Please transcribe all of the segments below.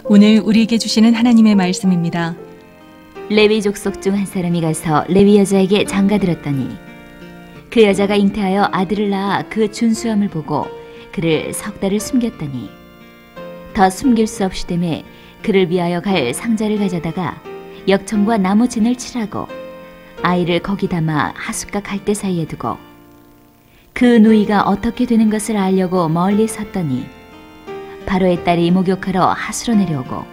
오늘 우리에게 주시는 하나님의 말씀입니다. 레위 족속 중 한 사람이 가서 레위 여자에게 장가들었더니 그 여자가 잉태하여 아들을 낳아 그 준수함을 보고 그를 석 달을 숨겼더니 더 숨길 수 없이 되매 그를 위하여 갈 상자를 가져다가 역청과 나무진을 칠하고 아이를 거기 담아 하숫과 갈대 사이에 두고 그 누이가 어떻게 되는 것을 알려고 멀리 섰더니 바로의 딸이 목욕하러 하수로 내려오고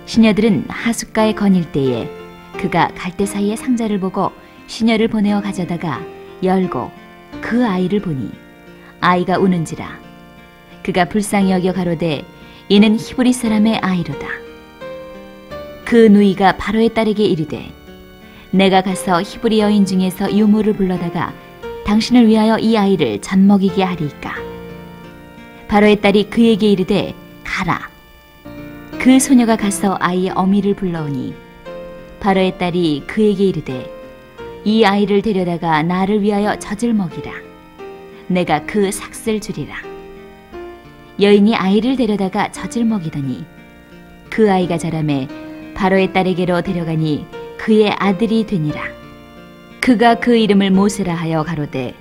시녀들은 하숫가에 거닐 때에 그가 갈대 사이에 상자를 보고 시녀를 보내어 가져다가 열고 그 아이를 보니 아이가 우는지라 그가 불쌍히 여겨 가로되 이는 히브리 사람의 아이로다. 그 누이가 바로의 딸에게 이르되 내가 가서 히브리 여인 중에서 유모를 불러다가 당신을 위하여 이 아이를 젖먹이게 하리이까. 바로의 딸이 그에게 이르되 가라. 그 소녀가 가서 아이의 어미를 불러오니 바로의 딸이 그에게 이르되 이 아이를 데려다가 나를 위하여 젖을 먹이라. 내가 그 삭슬 주리라. 여인이 아이를 데려다가 젖을 먹이더니 그 아이가 자라매 바로의 딸에게로 데려가니 그의 아들이 되니라. 그가 그 이름을 모세라 하여 가로되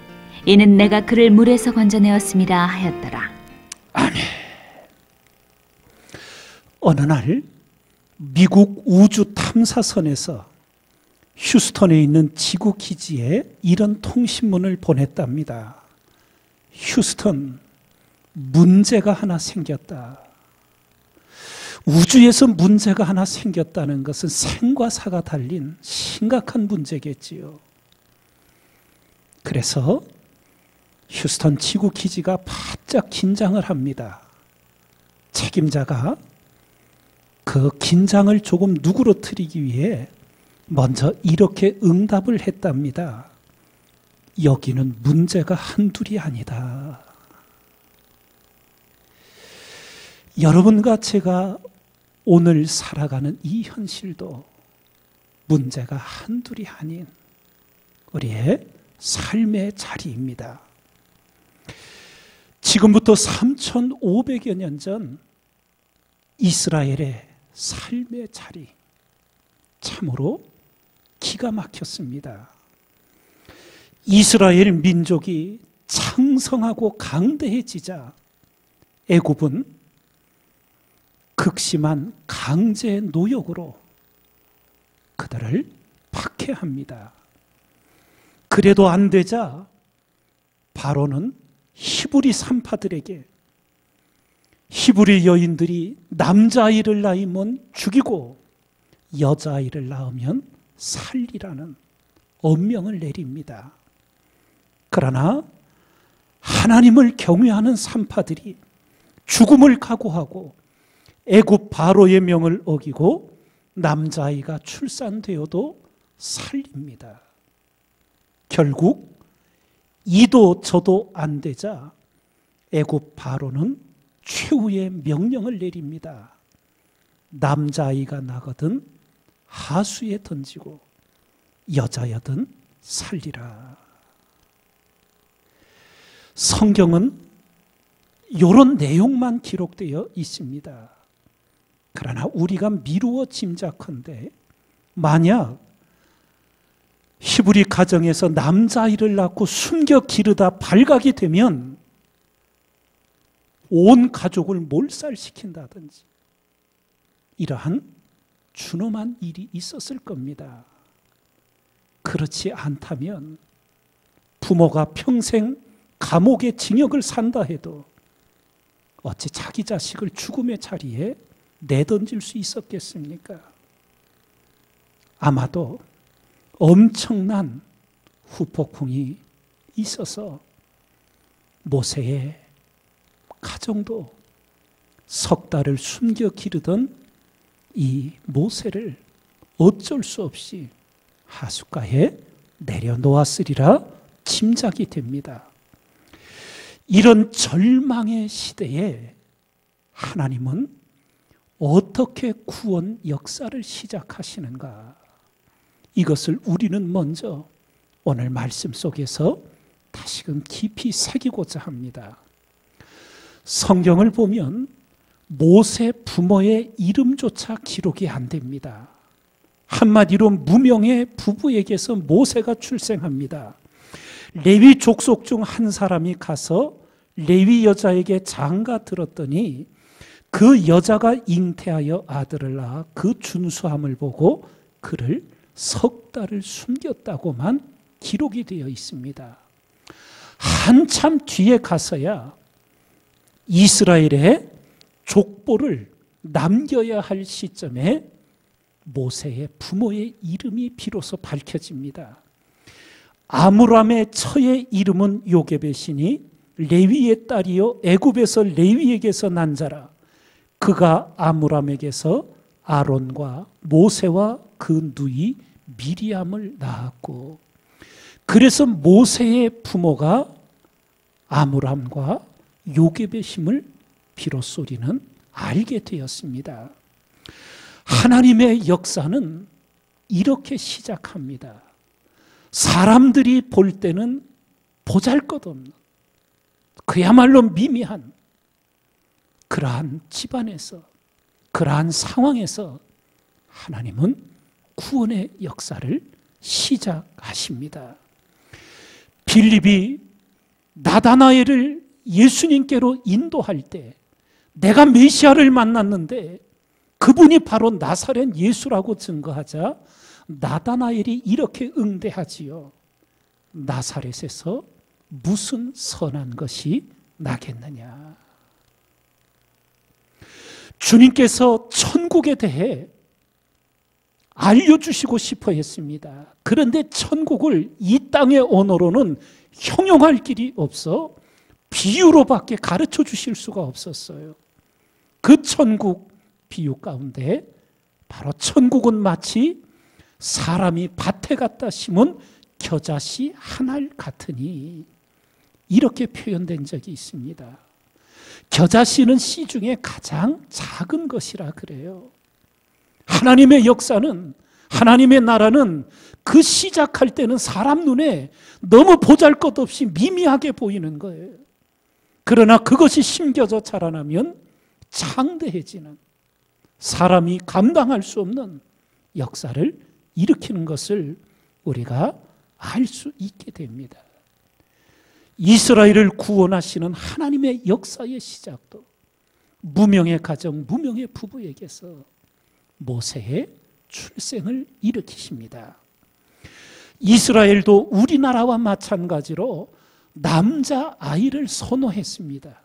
이는 내가 그를 물에서 건져내었음이라 하였더라. 아멘. 어느 날 미국 우주 탐사선에서 휴스턴에 있는 지구 기지에 이런 통신문을 보냈답니다. 휴스턴, 문제가 하나 생겼다. 우주에서 문제가 하나 생겼다는 것은 생과 사가 달린 심각한 문제겠지요. 그래서 휴스턴 지구 기지가 바짝 긴장을 합니다. 책임자가 그 긴장을 조금 누그러뜨리기 위해 먼저 이렇게 응답을 했답니다. 여기는 문제가 한둘이 아니다. 여러분과 제가 오늘 살아가는 이 현실도 문제가 한둘이 아닌 우리의 삶의 자리입니다. 지금부터 3,500여 년 전 이스라엘의 삶의 자리, 참으로 기가 막혔습니다. 이스라엘 민족이 창성하고 강대해지자 애굽은 극심한 강제 노역으로 그들을 박해합니다. 그래도 안 되자 바로는 히브리 산파들에게 히브리 여인들이 남자아이를 낳으면 죽이고 여자아이를 낳으면 살리라는 엄명을 내립니다. 그러나 하나님을 경외하는 산파들이 죽음을 각오하고 애굽 바로의 명을 어기고 남자아이가 출산되어도 살립니다. 결국 이도 저도 안 되자 애굽 바로는 최후의 명령을 내립니다. 남자아이가 나거든 하수에 던지고 여자여든 살리라. 성경은 이런 내용만 기록되어 있습니다. 그러나 우리가 미루어 짐작컨대 만약 히브리 가정에서 남자아이를 낳고 숨겨 기르다 발각이 되면 온 가족을 몰살시킨다든지 이러한 준엄한 일이 있었을 겁니다. 그렇지 않다면 부모가 평생 감옥의 징역을 산다 해도 어찌 자기 자식을 죽음의 자리에 내던질 수 있었겠습니까? 아마도 엄청난 후폭풍이 있어서 모세의 가정도 석 달을 숨겨 기르던 이 모세를 어쩔 수 없이 하숫가에 내려놓았으리라 짐작이 됩니다. 이런 절망의 시대에 하나님은 어떻게 구원 역사를 시작하시는가? 이것을 우리는 먼저 오늘 말씀 속에서 다시금 깊이 새기고자 합니다. 성경을 보면 모세 부모의 이름조차 기록이 안 됩니다. 한마디로 무명의 부부에게서 모세가 출생합니다. 레위 족속 중 한 사람이 가서 레위 여자에게 장가 들었더니 그 여자가 잉태하여 아들을 낳아 그 준수함을 보고 그를 석 달을 숨겼다고만 기록이 되어 있습니다. 한참 뒤에 가서야 이스라엘의 족보를 남겨야 할 시점에 모세의 부모의 이름이 비로소 밝혀집니다. 아므람의 처의 이름은 요게벳이니 레위의 딸이요 애굽에서 레위에게서 난 자라. 그가 아므람에게서 아론과 모세와 그 누이 미리암을 낳았고, 그래서 모세의 부모가 아므람과 요게벳임을 비로소 우리는 알게 되었습니다. 하나님의 역사는 이렇게 시작합니다. 사람들이 볼 때는 보잘것없는, 그야말로 미미한 그러한 집안에서, 그러한 상황에서 하나님은 구원의 역사를 시작하십니다. 빌립이 나다나엘을 예수님께로 인도할 때 내가 메시아를 만났는데 그분이 바로 나사렛 예수라고 증거하자 나다나엘이 이렇게 응대하지요. 나사렛에서 무슨 선한 것이 나겠느냐. 주님께서 천국에 대해 알려주시고 싶어 했습니다. 그런데 천국을 이 땅의 언어로는 형용할 길이 없어 비유로밖에 가르쳐 주실 수가 없었어요. 그 천국 비유 가운데 바로 천국은 마치 사람이 밭에 갖다 심은 겨자씨 한 알 같으니, 이렇게 표현된 적이 있습니다. 겨자씨는 씨 중에 가장 작은 것이라 그래요. 하나님의 역사는, 하나님의 나라는 그 시작할 때는 사람 눈에 너무 보잘것없이 미미하게 보이는 거예요. 그러나 그것이 심겨져 자라나면 창대해지는, 사람이 감당할 수 없는 역사를 일으키는 것을 우리가 알 수 있게 됩니다. 이스라엘을 구원하시는 하나님의 역사의 시작도 무명의 가정, 무명의 부부에게서 모세의 출생을 일으키십니다. 이스라엘도 우리나라와 마찬가지로 남자아이를 선호했습니다.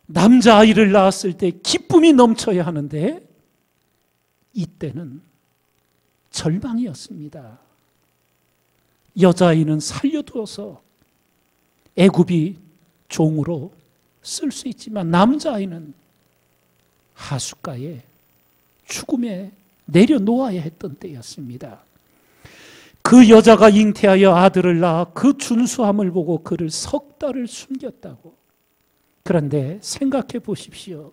남자아이를 낳았을 때 기쁨이 넘쳐야 하는데 이때는 절망이었습니다. 여자아이는 살려두어서 애굽이 종으로 쓸 수 있지만 남자아이는 하숫가에 죽음에 내려놓아야 했던 때였습니다. 그 여자가 잉태하여 아들을 낳아 그 준수함을 보고 그를 석 달을 숨겼다고. 그런데 생각해 보십시오.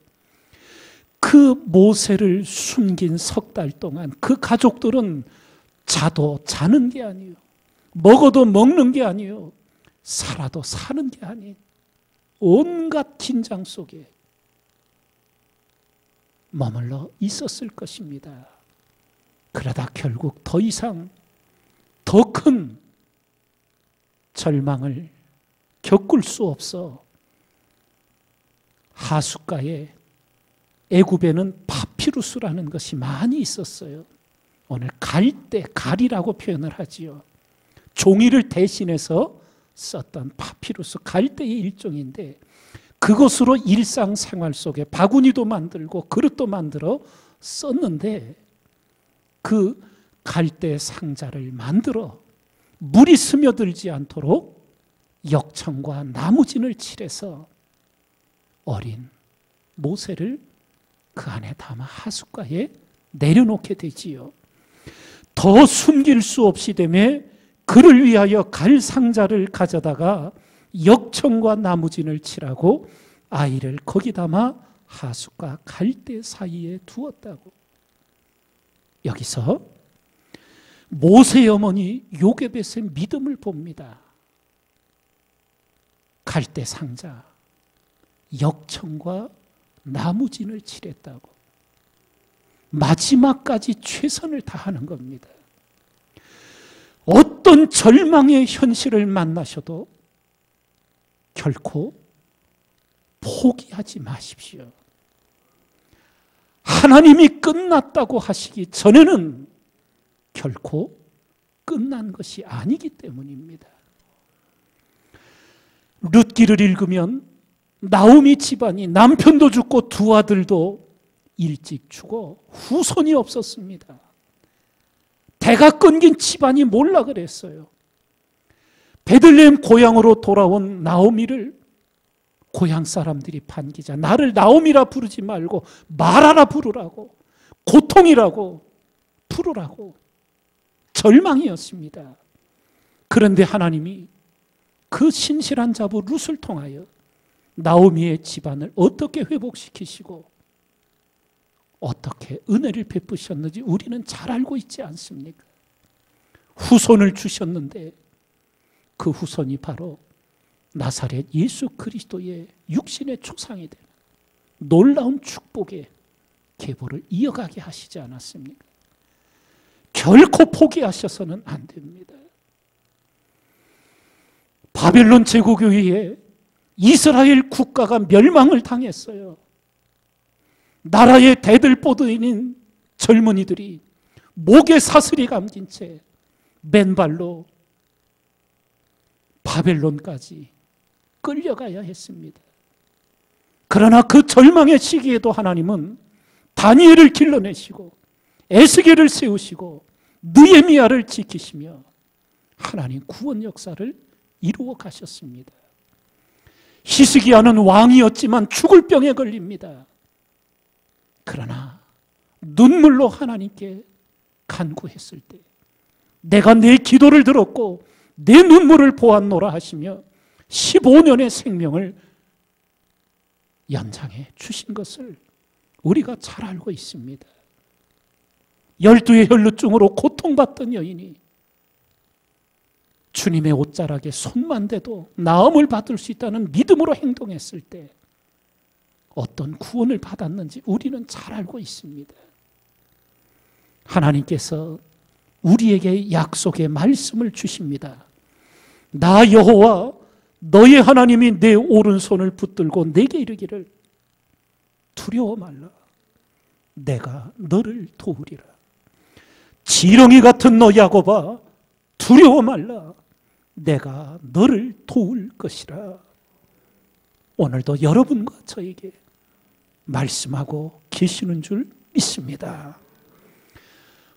그 모세를 숨긴 석 달 동안 그 가족들은 자도 자는 게 아니에요. 먹어도 먹는 게 아니에요. 살아도 사는 게 아닌 온갖 긴장 속에 머물러 있었을 것입니다. 그러다 결국 더 이상 더 큰 절망을 겪을 수 없어 하숫가에, 애굽에는 파피루스라는 것이 많이 있었어요. 오늘 갈대, 갈이라고 표현을 하지요. 종이를 대신해서 썼던 파피루스, 갈대의 일종인데 그것으로 일상생활 속에 바구니도 만들고 그릇도 만들어 썼는데, 그 갈대 상자를 만들어 물이 스며들지 않도록 역청과 나무진을 칠해서 어린 모세를 그 안에 담아 하숫가에 내려놓게 되지요. 더 숨길 수 없이 되매 그를 위하여 갈 상자를 가져다가 역청과 나무진을 칠하고 아이를 거기 담아 하숫과 갈대 사이에 두었다고. 여기서 모세의 어머니 요게벳의 믿음을 봅니다. 갈대 상자, 역청과 나무진을 치렀다고. 마지막까지 최선을 다하는 겁니다. 어떤 절망의 현실을 만나셔도 결코 포기하지 마십시오. 하나님이 끝났다고 하시기 전에는 결코 끝난 것이 아니기 때문입니다. 룻기를 읽으면 나오미 집안이 남편도 죽고 두 아들도 일찍 죽어 후손이 없었습니다. 대가 끊긴 집안이 몰라 그랬어요. 베들레헴 고향으로 돌아온 나오미를 고향 사람들이 반기자 나를 나오미라 부르지 말고 마라라 부르라고, 고통이라고 부르라고 절망이었습니다. 그런데 하나님이 그 신실한 자부 룻을 통하여 나오미의 집안을 어떻게 회복시키시고 어떻게 은혜를 베푸셨는지 우리는 잘 알고 있지 않습니까? 후손을 주셨는데 그 후손이 바로 나사렛 예수 그리스도의 육신의 초상이 되는 놀라운 축복의 계보를 이어가게 하시지 않았습니까? 결코 포기하셔서는 안 됩니다. 바벨론 제국에 의해 이스라엘 국가가 멸망을 당했어요. 나라의 대들보드인 젊은이들이 목에 사슬이 감긴 채 맨발로 바벨론까지 끌려가야 했습니다. 그러나 그 절망의 시기에도 하나님은 다니엘을 길러내시고 에스겔을 세우시고 느헤미야를 지키시며 하나님 구원 역사를 이루어 가셨습니다. 히스기야는 왕이었지만 죽을 병에 걸립니다. 그러나 눈물로 하나님께 간구했을 때 내가 내 기도를 들었고 내 눈물을 보았노라 하시며 15년의 생명을 연장해 주신 것을 우리가 잘 알고 있습니다. 12의 혈루증으로 고통받던 여인이 주님의 옷자락에 손만 대도 나음을 받을 수 있다는 믿음으로 행동했을 때 어떤 구원을 받았는지 우리는 잘 알고 있습니다. 하나님께서 우리에게 약속의 말씀을 주십니다. 나 여호와 너의 하나님이 내 오른손을 붙들고 내게 이르기를 두려워 말라. 내가 너를 도우리라. 지렁이 같은 너 야곱아 두려워 말라. 내가 너를 도울 것이라. 오늘도 여러분과 저에게 말씀하고 계시는 줄 믿습니다.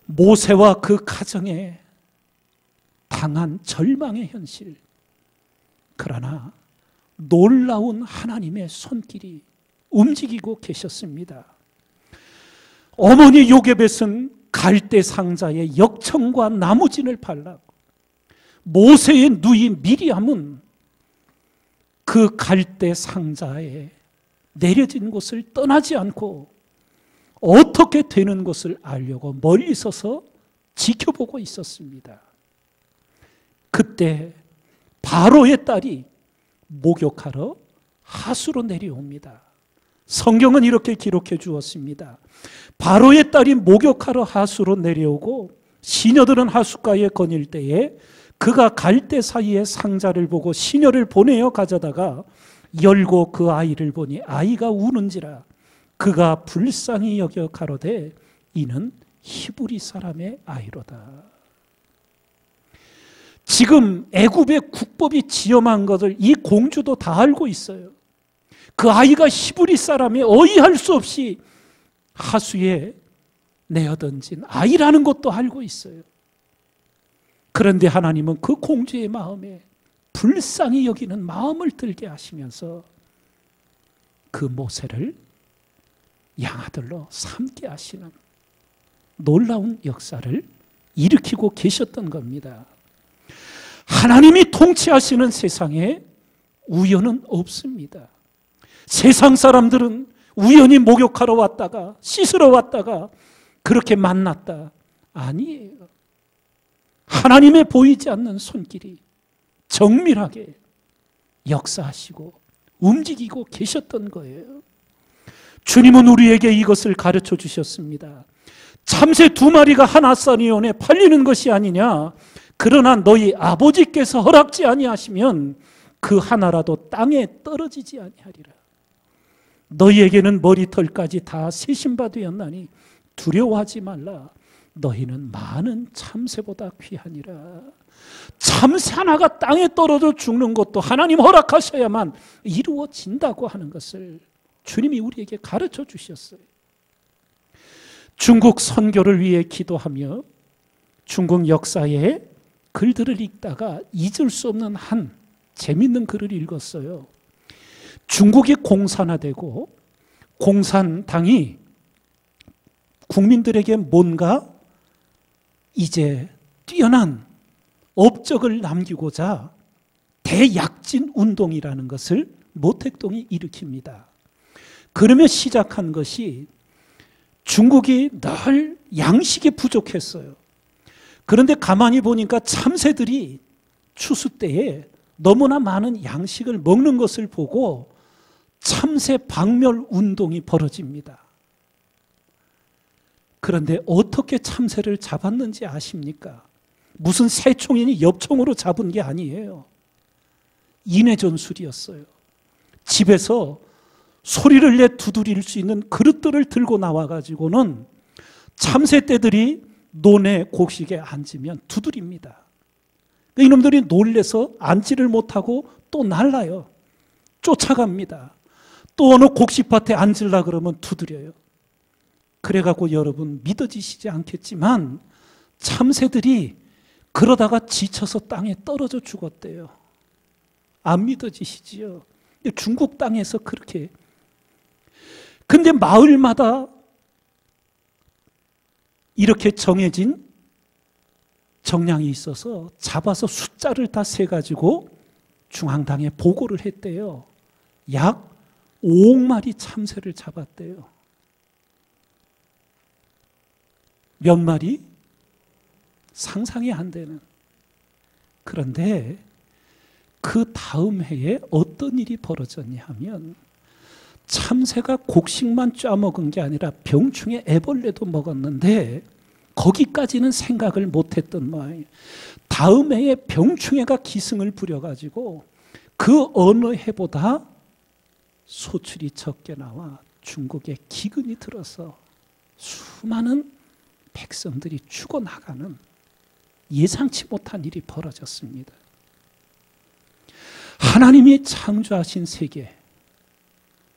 모세와 그 가정에 당한 절망의 현실, 그러나 놀라운 하나님의 손길이 움직이고 계셨습니다. 어머니 요게벳은 갈대 상자에 역청과 나무진을 발라고 모세의 누이 미리암은 그 갈대 상자에 내려진 곳을 떠나지 않고 어떻게 되는 것을 알려고 멀리 서서 지켜보고 있었습니다. 그때 바로의 딸이 목욕하러 하수로 내려옵니다. 성경은 이렇게 기록해 주었습니다. 바로의 딸이 목욕하러 하수로 내려오고 시녀들은 하수가에 거닐 때에 그가 갈대 사이에 상자를 보고 시녀를 보내어 가져다가 열고 그 아이를 보니 아이가 우는지라 그가 불쌍히 여겨 가로되 이는 히브리 사람의 아이로다. 지금 애굽의 국법이 지엄한 것을 이 공주도 다 알고 있어요. 그 아이가 히브리 사람이 어이할 수 없이 하수에 내어던진 아이라는 것도 알고 있어요. 그런데 하나님은 그 공주의 마음에 불쌍히 여기는 마음을 들게 하시면서 그 모세를 양아들로 삼게 하시는 놀라운 역사를 일으키고 계셨던 겁니다. 하나님이 통치하시는 세상에 우연은 없습니다. 세상 사람들은 우연히 목욕하러 왔다가 씻으러 왔다가 그렇게 만났다. 아니에요. 하나님의 보이지 않는 손길이 정밀하게 역사하시고 움직이고 계셨던 거예요. 주님은 우리에게 이것을 가르쳐 주셨습니다. 참새 2마리가 한 아사리온에 팔리는 것이 아니냐. 그러나 너희 아버지께서 허락지 아니하시면 그 하나라도 땅에 떨어지지 아니하리라. 너희에게는 머리털까지 다 세신바 되었나니 두려워하지 말라. 너희는 많은 참새보다 귀하니라. 참새 하나가 땅에 떨어져 죽는 것도 하나님 허락하셔야만 이루어진다고 하는 것을 주님이 우리에게 가르쳐 주셨어요. 중국 선교를 위해 기도하며 중국 역사의 글들을 읽다가 잊을 수 없는 한 재밌는 글을 읽었어요. 중국이 공산화되고 공산당이 국민들에게 뭔가 이제 뛰어난 업적을 남기고자 대약진 운동이라는 것을 모택동이 일으킵니다. 그러며 시작한 것이 중국이 늘 양식이 부족했어요. 그런데 가만히 보니까 참새들이 추수 때에 너무나 많은 양식을 먹는 것을 보고 참새 박멸 운동이 벌어집니다. 그런데 어떻게 참새를 잡았는지 아십니까? 무슨 새총이니 엽총으로 잡은 게 아니에요. 인해전술이었어요. 집에서 소리를 내 두드릴 수 있는 그릇들을 들고 나와가지고는 참새떼들이 논의 곡식에 앉으면 두드립니다. 이놈들이 놀래서 앉지를 못하고 또 날라요. 쫓아갑니다. 또 어느 곡식밭에 앉으려 그러면 두드려요. 그래갖고 여러분 믿어지시지 않겠지만 참새들이 그러다가 지쳐서 땅에 떨어져 죽었대요. 안 믿어지시지요? 중국 땅에서 그렇게. 근데 마을마다 이렇게 정해진 정량이 있어서 잡아서 숫자를 다 세가지고 중앙당에 보고를 했대요. 약 5억 마리 참새를 잡았대요. 몇 마리? 상상이 안 되는. 그런데 그 다음 해에 어떤 일이 벌어졌냐 하면 참새가 곡식만 쪄먹은 게 아니라 병충해 애벌레도 먹었는데 거기까지는 생각을 못했던 모양이에요. 다음 해에 병충해가 기승을 부려가지고 그 어느 해보다 소출이 적게 나와 중국에 기근이 들어서 수많은 백성들이 죽어나가는 예상치 못한 일이 벌어졌습니다. 하나님이 창조하신 세계,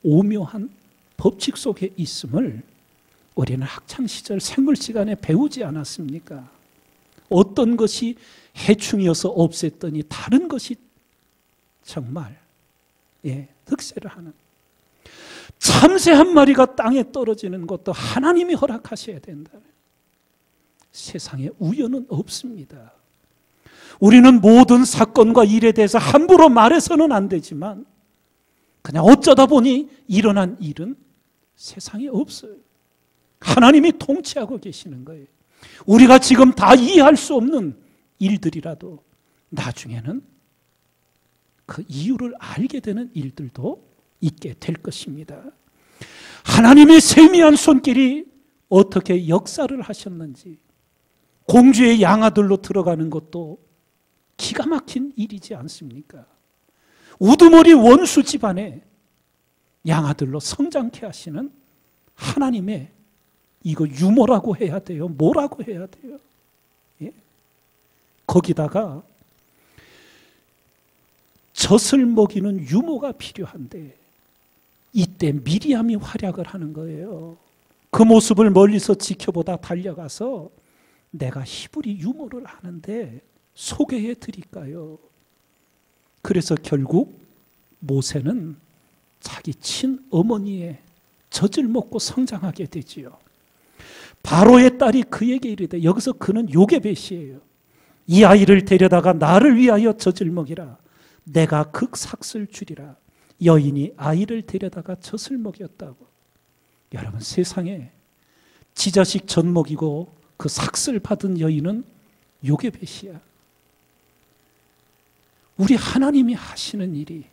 오묘한 법칙 속에 있음을 우리는 학창시절 생물시간에 배우지 않았습니까? 어떤 것이 해충이어서 없앴더니 다른 것이 정말 득세를 하는. 참새 한 마리가 땅에 떨어지는 것도 하나님이 허락하셔야 된다. 세상에 우연은 없습니다. 우리는 모든 사건과 일에 대해서 함부로 말해서는 안 되지만 그냥 어쩌다 보니 일어난 일은 세상에 없어요. 하나님이 통치하고 계시는 거예요. 우리가 지금 다 이해할 수 없는 일들이라도 나중에는 그 이유를 알게 되는 일들도 있게 될 것입니다. 하나님의 세미한 손길이 어떻게 역사를 하셨는지, 공주의 양아들로 들어가는 것도 기가 막힌 일이지 않습니까? 우두머리 원수 집안에 양아들로 성장케 하시는 하나님의, 이거 유머라고 해야 돼요? 뭐라고 해야 돼요? 예? 거기다가 젖을 먹이는 유모가 필요한데 이때 미리암이 활약을 하는 거예요. 그 모습을 멀리서 지켜보다 달려가서 내가 히브리 유모를 하는데 소개해 드릴까요? 그래서 결국 모세는 자기 친어머니의 젖을 먹고 성장하게 되지요. 바로의 딸이 그에게 이르되, 여기서 그는 요게벳이에요. 이 아이를 데려다가 나를 위하여 젖을 먹이라. 내가 극삭을 주리라. 여인이 아이를 데려다가 젖을 먹였다고. 여러분, 세상에 지자식 젖 먹이고 그 삭슬 받은 여인은 요게벳이야. 우리 하나님이 하시는 일이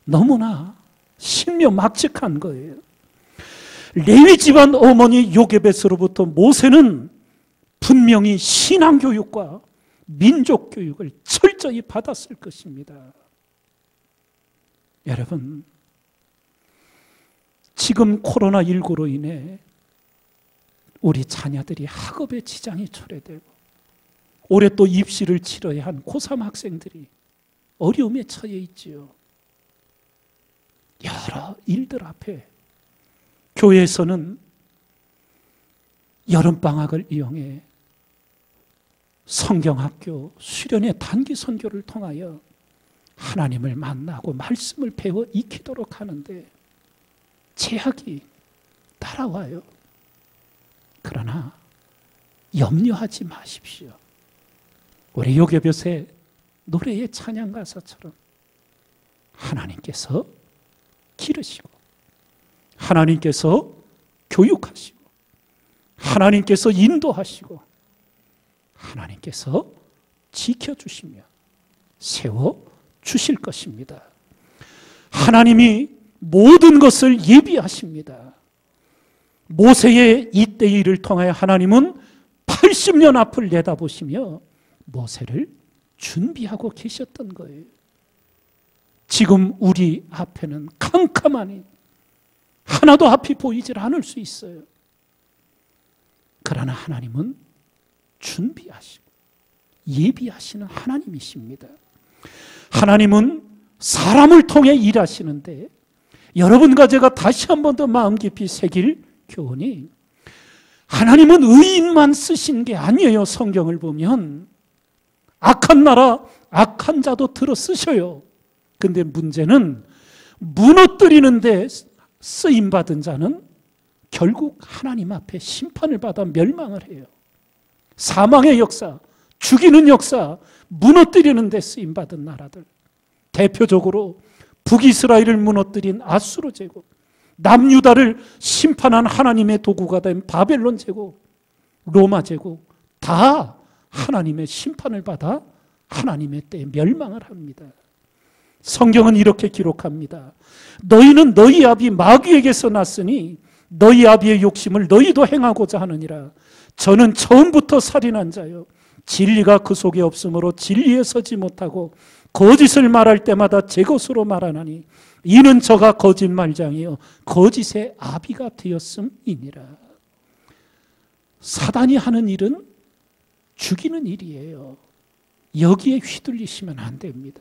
너무나 신묘막측한 거예요. 레위 집안 어머니 요게벳으로부터 모세는 분명히 신앙교육과 민족교육을 철저히 받았을 것입니다. 여러분, 지금 코로나19로 인해 우리 자녀들이 학업에 지장이 초래되고 올해 또 입시를 치러야 한 고3 학생들이 어려움에 처해 있지요. 여러 일들 앞에 교회에서는 여름방학을 이용해 성경학교, 수련회 단기 선교를 통하여 하나님을 만나고 말씀을 배워 익히도록 하는데 제약이 따라와요. 그러나 염려하지 마십시오. 우리 요게벳의 노래의 찬양 가사처럼 하나님께서 기르시고 하나님께서 교육하시고 하나님께서 인도하시고 하나님께서 지켜주시며 세워주실 것입니다. 하나님이 모든 것을 예비하십니다. 모세의 이때의 일을 통하여 하나님은 80년 앞을 내다보시며 모세를 준비하고 계셨던 거예요. 지금 우리 앞에는 캄캄하니 하나도 앞이 보이질 않을 수 있어요. 그러나 하나님은 준비하시고 예비하시는 하나님이십니다. 하나님은 사람을 통해 일하시는데 여러분과 제가 다시 한 번 더 마음 깊이 새길 교훈이 하나님은 의인만 쓰신 게 아니에요. 성경을 보면 악한 나라, 악한 자도 들어 쓰셔요. 근데 문제는 무너뜨리는데 쓰임받은 자는 결국 하나님 앞에 심판을 받아 멸망을 해요. 사망의 역사, 죽이는 역사, 무너뜨리는 데 쓰임받은 나라들, 대표적으로 북이스라엘을 무너뜨린 아수르 제국, 남유다를 심판한 하나님의 도구가 된 바벨론 제국, 로마 제국, 다 하나님의 심판을 받아 하나님의 때에 멸망을 합니다. 성경은 이렇게 기록합니다. 너희는 너희 아비 마귀에게서 났으니 너희 아비의 욕심을 너희도 행하고자 하느니라. 저는 처음부터 살인한 자요, 진리가 그 속에 없으므로 진리에 서지 못하고 거짓을 말할 때마다 제 것으로 말하나니 이는 저가 거짓말장이요 거짓의 아비가 되었음이니라. 사단이 하는 일은 죽이는 일이에요. 여기에 휘둘리시면 안 됩니다.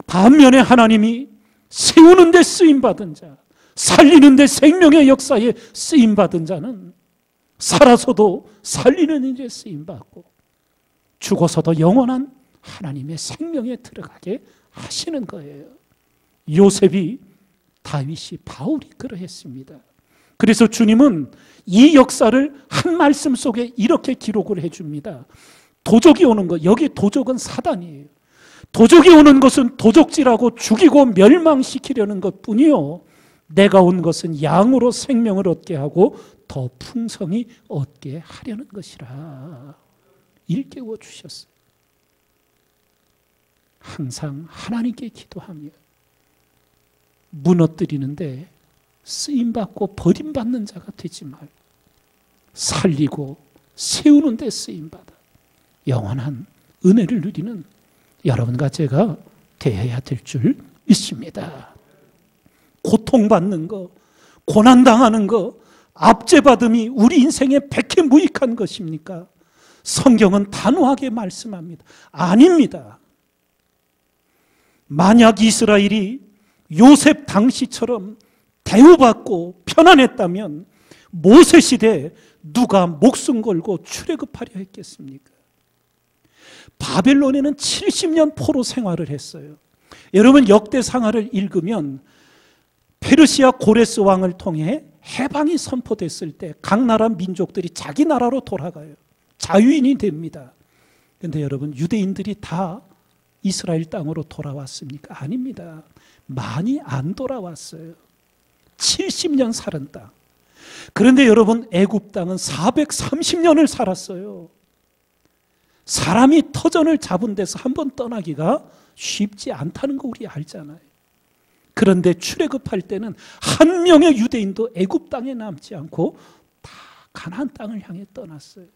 반면에 하나님이 세우는 데 쓰임받은 자, 살리는 데 생명의 역사에 쓰임받은 자는 살아서도 살리는 일에 쓰임받고 죽어서도 영원한 하나님의 생명에 들어가게 하시는 거예요. 요셉이, 다윗이, 바울이 그러했습니다. 그래서 주님은 이 역사를 한 말씀 속에 이렇게 기록을 해줍니다. 도적이 오는 것, 여기 도적은 사단이에요. 도적이 오는 것은 도적질하고 죽이고 멸망시키려는 것뿐이요, 내가 온 것은 양으로 생명을 얻게 하고 더 풍성히 얻게 하려는 것이라 일깨워 주셨어요. 항상 하나님께 기도하며 무너뜨리는데 쓰임받고 버림받는 자가 되지 말고 살리고 세우는 데 쓰임받아 영원한 은혜를 누리는 여러분과 제가 되어야 될 줄 믿습니다. 고통받는 거, 고난당하는 거, 압제받음이 우리 인생에 백해무익한 것입니까? 성경은 단호하게 말씀합니다. 아닙니다. 만약 이스라엘이 요셉 당시처럼 대우받고 편안했다면 모세 시대에 누가 목숨 걸고 출애굽하려 했겠습니까? 바벨론에는 70년 포로 생활을 했어요. 여러분 역대상하를 읽으면 페르시아 고레스 왕을 통해 해방이 선포됐을 때 각 나라 민족들이 자기 나라로 돌아가요. 자유인이 됩니다. 그런데 여러분 유대인들이 다 이스라엘 땅으로 돌아왔습니까? 아닙니다. 많이 안 돌아왔어요. 70년 살은 땅. 그런데 여러분 애굽 땅은 430년을 살았어요. 사람이 터전을 잡은 데서 한번 떠나기가 쉽지 않다는 거 우리 알잖아요. 그런데 출애굽할 때는 한 명의 유대인도 애굽 땅에 남지 않고 다 가나안 땅을 향해 떠났어요.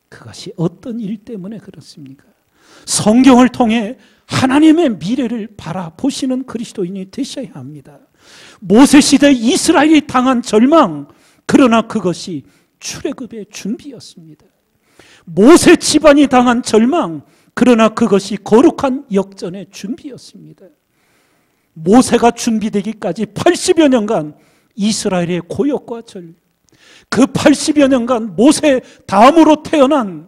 그것이 어떤 일 때문에 그렇습니까? 성경을 통해 하나님의 미래를 바라보시는 그리스도인이 되셔야 합니다. 모세시대 이스라엘이 당한 절망, 그러나 그것이 출애굽의 준비였습니다. 모세 집안이 당한 절망, 그러나 그것이 거룩한 역전의 준비였습니다. 모세가 준비되기까지 80여 년간 이스라엘의 고역과 절, 그 80여 년간 모세 다음으로 태어난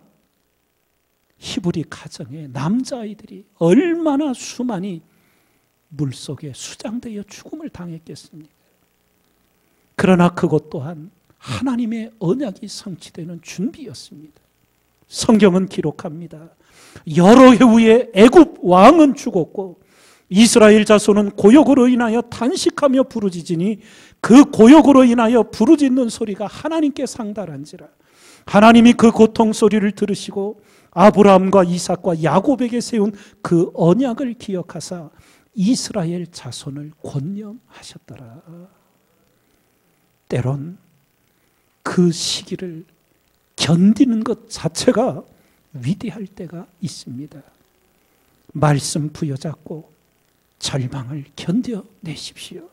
히브리 가정의 남자아이들이 얼마나 수많이 물속에 수장되어 죽음을 당했겠습니까? 그러나 그것 또한 하나님의 언약이 성취되는 준비였습니다. 성경은 기록합니다. 여러 해 후에 애굽 왕은 죽었고 이스라엘 자손은 고역으로 인하여 탄식하며 부르짖으니 그 고역으로 인하여 부르짖는 소리가 하나님께 상달한지라. 하나님이 그 고통 소리를 들으시고 아브라함과 이삭과 야곱에게 세운 그 언약을 기억하사 이스라엘 자손을 권념하셨더라. 때론 그 시기를 견디는 것 자체가 위대할 때가 있습니다. 말씀 부여잡고 절망을 견뎌내십시오.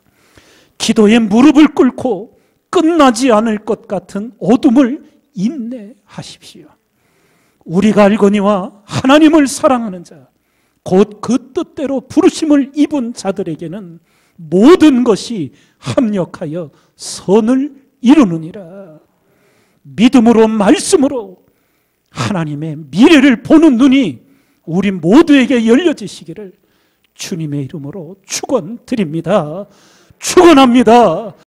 기도에 무릎을 꿇고 끝나지 않을 것 같은 어둠을 인내하십시오. 우리가 알거니와 하나님을 사랑하는 자, 곧 그 뜻대로 부르심을 입은 자들에게는 모든 것이 합력하여 선을 이루느니라. 믿음으로 말씀으로 하나님의 미래를 보는 눈이 우리 모두에게 열려지시기를 주님의 이름으로 축원드립니다. 축원합니다.